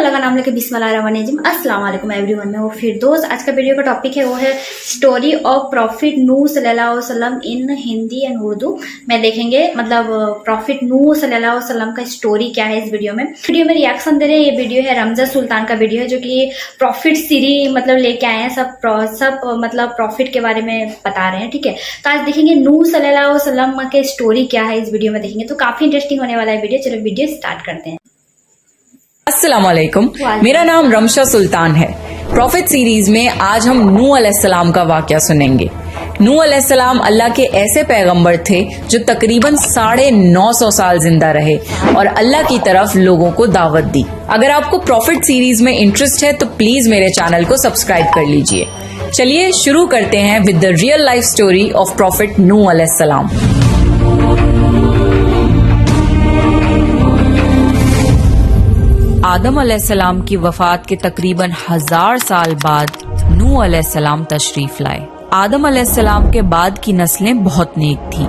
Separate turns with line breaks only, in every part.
अल्लाह का नाम लेके बिस्मिल्लाहिर्रहमानिर्रहीम। अस्सलाम वालेकुम एवरीवन। मैं हूँ फिरदौस। आज का वीडियो का टॉपिक है वो है स्टोरी ऑफ प्रॉफिट नूह सल्लल्लाहु अलैहि वसल्लम इन हिंदी एंड उर्दू में देखेंगे। मतलब प्रॉफिट नूह सल्लल्लाहु अलैहि वसल्लम का स्टोरी क्या है इस वीडियो में रिएक्शन दे रहे हैं। ये वीडियो है रमजा सुल्तान का वीडियो है जो कि प्रॉफिट सीरीज मतलब लेके आए हैं। सब मतलब प्रॉफिट के बारे में बता रहे हैं, ठीक है। तो आज देखेंगे नूह सल्लल्लाहु अलैहि वसल्लम के स्टोरी क्या है इस वीडियो में देखेंगे। तो काफी इंटरेस्टिंग होने वाला है वीडियो। चलो वीडियो स्टार्ट करते हैं।
अस्सलाम वालेकुम, मेरा नाम रमशा सुल्तान है। प्रॉफिट सीरीज में आज हम नूह अलैहिस्सलाम का वाकया सुनेंगे। नूह अलैहिस्सलाम अल्लाह के ऐसे पैगंबर थे जो तकरीबन 950 साल जिंदा रहे और अल्लाह की तरफ लोगों को दावत दी। अगर आपको प्रॉफिट सीरीज में इंटरेस्ट है तो प्लीज मेरे चैनल को सब्सक्राइब कर लीजिए। चलिए शुरू करते हैं with the real life story of prophet नूह अलैहिस्सलाम। आदम अलैहिस्सलाम की वफात के तकरीबन 1000 साल बाद नूह अलैहिस्सलाम तशरीफ लाए। आदम अलैहिस्सलाम के बाद की नस्लें बहुत नेक थीं,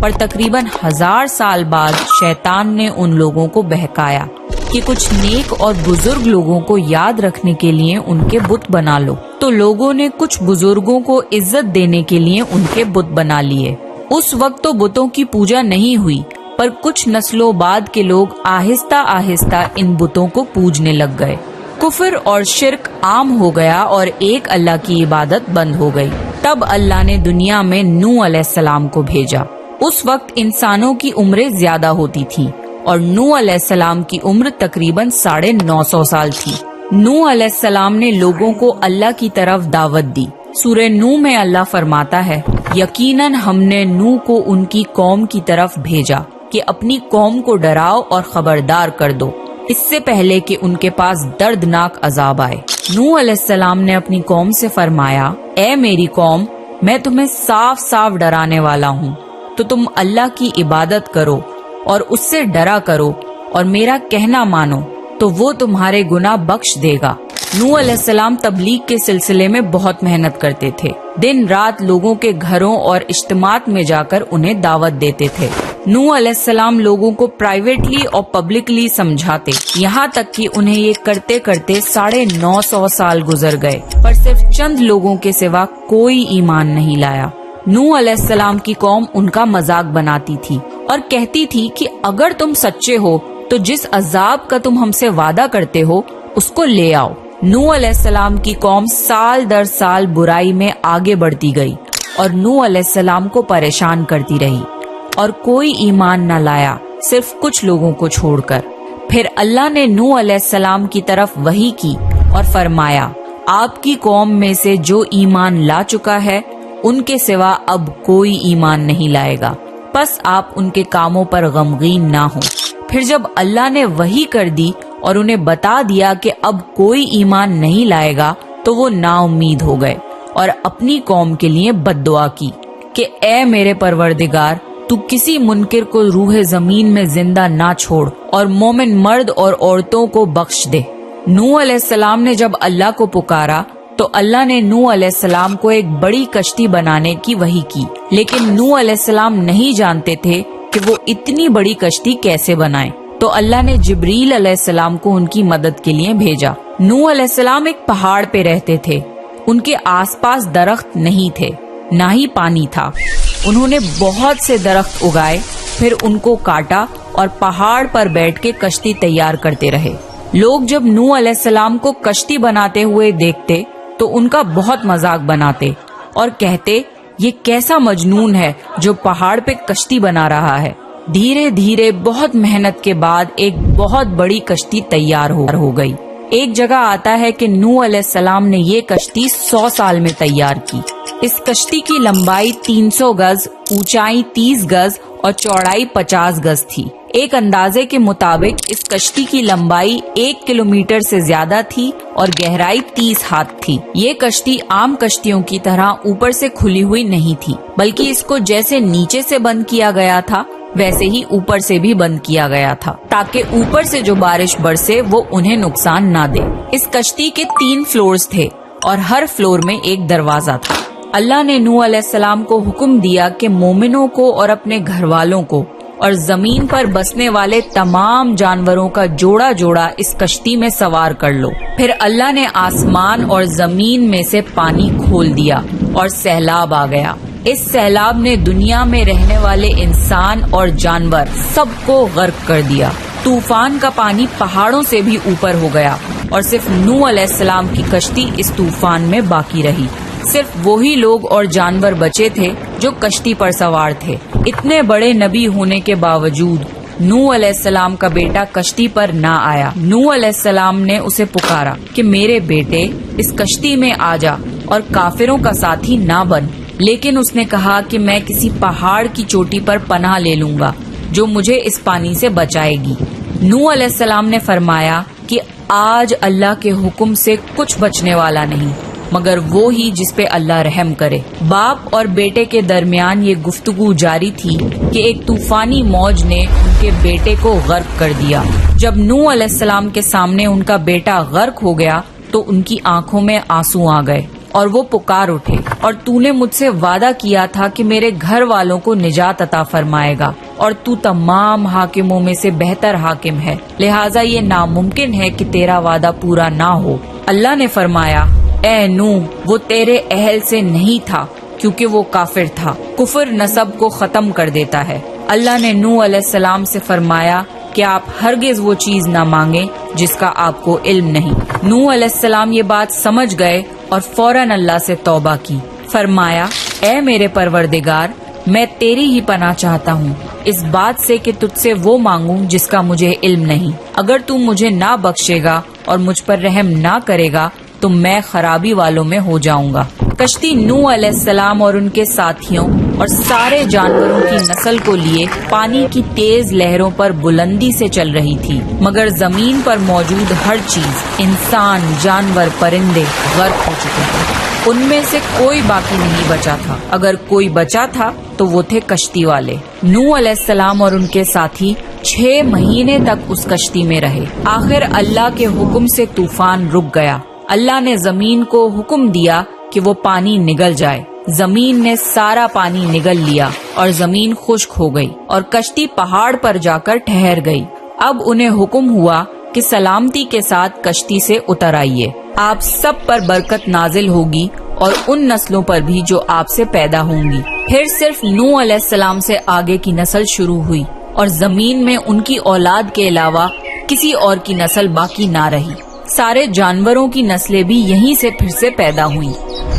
पर तकरीबन 1000 साल बाद शैतान ने उन लोगों को बहकाया कि कुछ नेक और बुजुर्ग लोगों को याद रखने के लिए उनके बुत बना लो। तो लोगों ने कुछ बुजुर्गों को इज्जत देने के लिए उनके बुत बना लिए। उस वक्त तो बुतों की पूजा नहीं हुई, पर कुछ नस्लों बाद के लोग आहिस्ता आहिस्ता इन बुतों को पूजने लग गए। कुफर और शिर्क आम हो गया और एक अल्लाह की इबादत बंद हो गई। तब अल्लाह ने दुनिया में नूह अलैहिस्सलाम को भेजा। उस वक्त इंसानों की उम्रें ज्यादा होती थीं और नूह अलैहिस्सलाम की उम्र तकरीबन 950 साल थी। नूह अलैहिस्सलाम ने लोगों को अल्लाह की तरफ दावत दी। सूरह नूह में अल्लाह फरमाता है, यकीनन हमने नूह को उनकी कौम की तरफ भेजा कि अपनी कौम को डराओ और खबरदार कर दो, इससे पहले कि उनके पास दर्दनाक अजाब आए। नूह अलैहिस्सलाम ने अपनी कौम से फरमाया, ए मेरी कौम, मैं तुम्हें साफ साफ डराने वाला हूँ, तो तुम अल्लाह की इबादत करो और उससे डरा करो और मेरा कहना मानो, तो वो तुम्हारे गुनाह बख्श देगा। नूह अलैहिस्सलाम तबलीग के सिलसिले में बहुत मेहनत करते थे। दिन रात लोगों के घरों और इज्तिमात में जाकर उन्हें दावत देते थे। नूह अलैहिस्सलाम लोगों को प्राइवेटली और पब्लिकली समझाते, यहाँ तक कि उन्हें ये करते करते 950 साल गुजर गए, पर सिर्फ चंद लोगों के सिवा कोई ईमान नहीं लाया। नूह अलैहिस्सलाम की कौम उनका मजाक बनाती थी और कहती थी कि अगर तुम सच्चे हो तो जिस अजाब का तुम हमसे वादा करते हो उसको ले आओ। नूह अलैहिस्सलाम की कौम साल दर साल बुराई में आगे बढ़ती गई और नूह अलैहिस्सलाम को परेशान करती रही और कोई ईमान न लाया, सिर्फ कुछ लोगों को छोड़कर। फिर अल्लाह ने नूह अलैहिस्सलाम की तरफ वही की और फरमाया, आपकी कौम में से जो ईमान ला चुका है उनके सिवा अब कोई ईमान नहीं लाएगा, बस आप उनके कामों पर गमगीन ना हो। फिर जब अल्लाह ने वही कर दी और उन्हें बता दिया कि अब कोई ईमान नहीं लाएगा, तो वो नाउम्मीद हो गए और अपनी कौम के लिए बद्दुआ की कि ए मेरे परवरदिगार, तू किसी मुनकिर को रूह जमीन में जिंदा ना छोड़ और मोमिन मर्द और औरतों को बख्श दे। नूह अलैहिस्सलाम ने जब अल्लाह को पुकारा तो अल्लाह ने नूह अलैहिस्सलाम को एक बड़ी कश्ती बनाने की वही की, लेकिन नूह अलैहिस्सलाम नहीं जानते थे कि वो इतनी बड़ी कश्ती कैसे बनाएं। तो अल्लाह ने जिब्रील अलैहिस्सलाम को उनकी मदद के लिए भेजा। नूह अलैहिस्सलाम एक पहाड़ पे रहते थे। उनके आसपास दरख्त नहीं थे, ना ही पानी था। उन्होंने बहुत से दरख्त उगाए, फिर उनको काटा और पहाड़ पर बैठ के कश्ती तैयार करते रहे। लोग जब नूह अलैहिस्सलाम को कश्ती बनाते हुए देखते तो उनका बहुत मजाक बनाते और कहते, ये कैसा मजनून है जो पहाड़ पे कश्ती बना रहा है। धीरे धीरे बहुत मेहनत के बाद एक बहुत बड़ी कश्ती तैयार हो गई। एक जगह आता है कि नूह अलैहिस्सलाम ने ये कश्ती 100 साल में तैयार की। इस कश्ती की लंबाई 300 गज, ऊंचाई 30 गज और चौड़ाई 50 गज थी। एक अंदाजे के मुताबिक इस कश्ती की लंबाई 1 किलोमीटर से ज्यादा थी और गहराई 30 हाथ थी। ये कश्ती आम कश्तियों की तरह ऊपर से खुली हुई नहीं थी, बल्कि इसको जैसे नीचे से बंद किया गया था वैसे ही ऊपर से भी बंद किया गया था, ताकि ऊपर से जो बारिश बरसे वो उन्हें नुकसान ना दे। इस कश्ती के 3 फ्लोर्स थे और हर फ्लोर में एक दरवाजा था। अल्लाह ने नूह अलैहिस्सलाम को हुक्म दिया कि मोमिनों को और अपने घर वालों को اور زمین پر بسنے والے تمام جانوروں کا جوڑا جوڑا اس کشتی میں سوار کر لو۔ پھر اللہ نے آسمان اور زمین میں سے پانی کھول دیا اور سیلاب آ گیا۔ اس سیلاب نے دنیا میں رہنے والے انسان اور جانور سب کو غرق کر دیا۔ طوفان کا پانی پہاڑوں سے بھی اوپر ہو گیا اور صرف نوح علیہ السلام کی کشتی اس طوفان میں باقی رہی۔ صرف وہی لوگ اور جانور بچے تھے جو کشتی پر سوار تھے۔ اتنے بڑے نبی ہونے کے باوجود نوح علیہ السلام کا بیٹا کشتی پر نہ آیا۔ نوح علیہ السلام نے اسے پکارا کہ میرے بیٹے اس کشتی میں آ جا اور کافروں کا ساتھی نہ بن، لیکن اس نے کہا کہ میں کسی پہاڑ کی چوٹی پر پناہ لے لوں گا جو مجھے اس پانی سے بچائے گی۔ نوح علیہ السلام نے فرمایا کہ آج اللہ کے حکم سے کچھ بچنے والا نہیں مگر وہ ہی جس پہ اللہ رحم کرے۔ باپ اور بیٹے کے درمیان یہ گفتگو جاری تھی کہ ایک طوفانی موج نے ان کے بیٹے کو غرق کر دیا۔ جب نوح علیہ السلام کے سامنے ان کا بیٹا غرق ہو گیا تو ان کی آنکھوں میں آنسو آ گئے اور وہ پکار اٹھے، اور تو نے مجھ سے وعدہ کیا تھا کہ میرے گھر والوں کو نجات عطا فرمائے گا، اور تو تمام حاکموں میں سے بہتر حاکم ہے، لہٰذا یہ ناممکن ہے کہ تیرا وعدہ پورا نہ ہو۔ اللہ نے فرمایا اے نوح، وہ تیرے اہل سے نہیں تھا کیونکہ وہ کافر تھا۔ کفر نسب کو ختم کر دیتا ہے۔ اللہ نے نوح علیہ السلام سے فرمایا کہ آپ ہرگز وہ چیز نہ مانگیں جس کا آپ کو علم نہیں۔ نوح علیہ السلام یہ بات سمجھ گئے اور فوراً اللہ سے توبہ کی۔ فرمایا اے میرے پروردگار، میں تیری ہی پناہ چاہتا ہوں اس بات سے کہ تجھ سے وہ مانگوں جس کا مجھے علم نہیں۔ اگر تو مجھے نہ بخشے گا اور مجھ پر رحم نہ کرے گا تو میں خرابی والوں میں ہو جاؤں گا۔ کشتی نوح علیہ السلام اور ان کے ساتھیوں اور سارے جانوروں کی نسل کو لیے پانی کی تیز لہروں پر بلندی سے چل رہی تھی، مگر زمین پر موجود ہر چیز، انسان، جانور، پرندے غرق ہو چکے تھے۔ ان میں سے کوئی باقی نہیں بچا تھا، اگر کوئی بچا تھا تو وہ تھے کشتی والے۔ نوح علیہ السلام اور ان کے ساتھی 6 مہینے تک اس کشتی میں رہے۔ آخر اللہ کے حکم سے طوفان رک گیا۔ اللہ نے زمین کو حکم دیا کہ وہ پانی نگل جائے۔ زمین نے سارا پانی نگل لیا اور زمین خشک ہو گئی اور کشتی پہاڑ پر جا کر ٹھہر گئی۔ اب انہیں حکم ہوا کہ سلامتی کے ساتھ کشتی سے اتر آئیے، آپ سب پر برکت نازل ہوگی اور ان نسلوں پر بھی جو آپ سے پیدا ہوں گی۔ پھر صرف نوح علیہ السلام سے آگے کی نسل شروع ہوئی اور زمین میں ان کی اولاد کے علاوہ کسی اور کی نسل باقی نہ رہی۔ سارے جانوروں کی نسلیں بھی یہیں سے پھر سے پیدا ہوئیں۔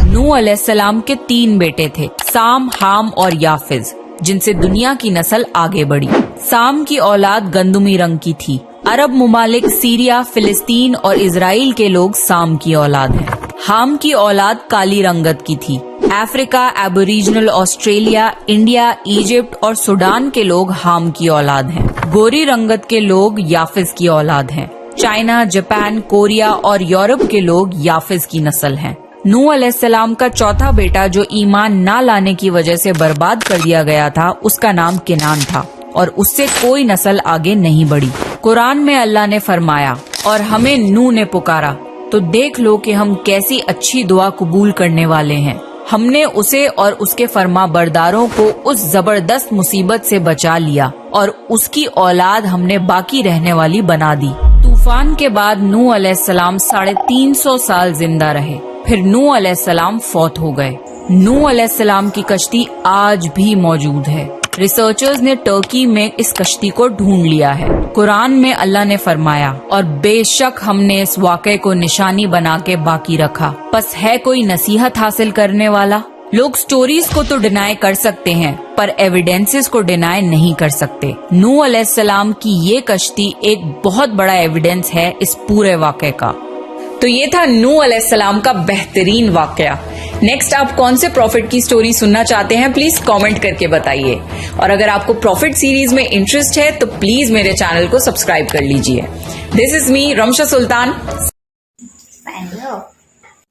نوح علیہ السلام کے 3 بیٹے تھے، سام، حام اور یافز، جن سے دنیا کی نسل آگے بڑھی۔ سام کی اولاد گندمی رنگ کی تھی۔ عرب ممالک سیریا، فلسطین اور اسرائیل کے لوگ سام کی اولاد ہیں۔ حام کی اولاد کالی رنگت کی تھی۔ افریقہ، ایبوریجنل آسٹریلیا، انڈیا، ایجپٹ اور سوڈان کے لوگ حام کی اولاد ہیں۔ گوری رنگت کے لوگ یافز کی اولاد ہیں۔ چائنا، جاپان، کوریا اور یورپ کے لوگ یافز کی نسل ہیں۔ نوح علیہ السلام کا چوتھا بیٹا جو ایمان نہ لانے کی وجہ سے برباد کر دیا گیا تھا، اس کا نام کنان تھا اور اس سے کوئی نسل آگے نہیں بڑھی۔ قرآن میں اللہ نے فرمایا اور ہمیں نوح نے پکارا تو دیکھ لو کہ ہم کیسی اچھی دعا قبول کرنے والے ہیں۔ ہم نے اسے اور اس کے فرما برداروں کو اس زبردست مصیبت سے بچا لیا اور اس کی اولاد ہم نے باقی رہنے والی بنا دی۔ طوفان کے بعد نوح علیہ السلام 350 سال زندہ رہے، پھر نوح علیہ السلام فوت ہو گئے۔ نوح علیہ السلام کی کشتی آج بھی موجود ہے۔ ریسرچرز نے ترکی میں اس کشتی کو ڈھونڈ لیا ہے۔ قرآن میں اللہ نے فرمایا اور بے شک ہم نے اس واقعے کو نشانی بنا کے باقی رکھا، پس ہے کوئی نصیحت حاصل کرنے والا؟ لوگ سٹوریز کو تو ڈینائی کر سکتے ہیں پر ایویڈنسز کو ڈینائی نہیں کر سکتے۔ نوح علیہ السلام کی یہ کشتی ایک بہت بڑا ایویڈنس ہے اس پورے واقعے کا۔ تو یہ تھا نوح علیہ السلام کا بہترین واقعہ۔ نیکسٹ آپ کون سے پروفٹ کی سٹوری سننا چاہتے ہیں پلیز کامنٹ کر کے بتائیے، اور اگر آپ کو پروفٹ سیریز میں انٹرسٹ ہے تو پلیز میرے چینل کو سبسکرائب کر لیجئے۔ دس از می رمشا سلطان۔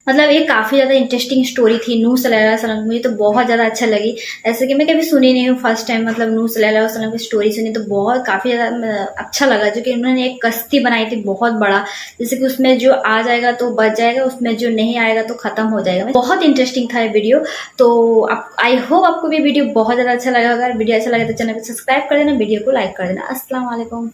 मतलब ये काफ़ी ज़्यादा इंटरेस्टिंग स्टोरी थी नूह सल्लल्लाहु अलैहि वसल्लम की, मुझे तो बहुत ज़्यादा अच्छा लगी। ऐसे कि मैं कभी सुनी नहीं हूँ, फर्स्ट टाइम मतलब नूह सल्लल्लाहु अलैहि वसल्लम की स्टोरी सुनी तो बहुत काफ़ी ज़्यादा अच्छा लगा। जो कि उन्होंने एक कश्ती बनाई थी बहुत बड़ा, जैसे कि उसमें जो आ जाएगा तो बच जाएगा, उसमें जो नहीं आएगा तो खत्म हो जाएगा। बहुत इंटरेस्टिंग था ये वीडियो। तो आई होप आपको भी वीडियो बहुत ज़्यादा अच्छा लगा। अगर वीडियो अच्छा लगे तो चैनल को सब्सक्राइब कर देना, वीडियो को लाइक कर देना। अस्सलाम वालेकुम।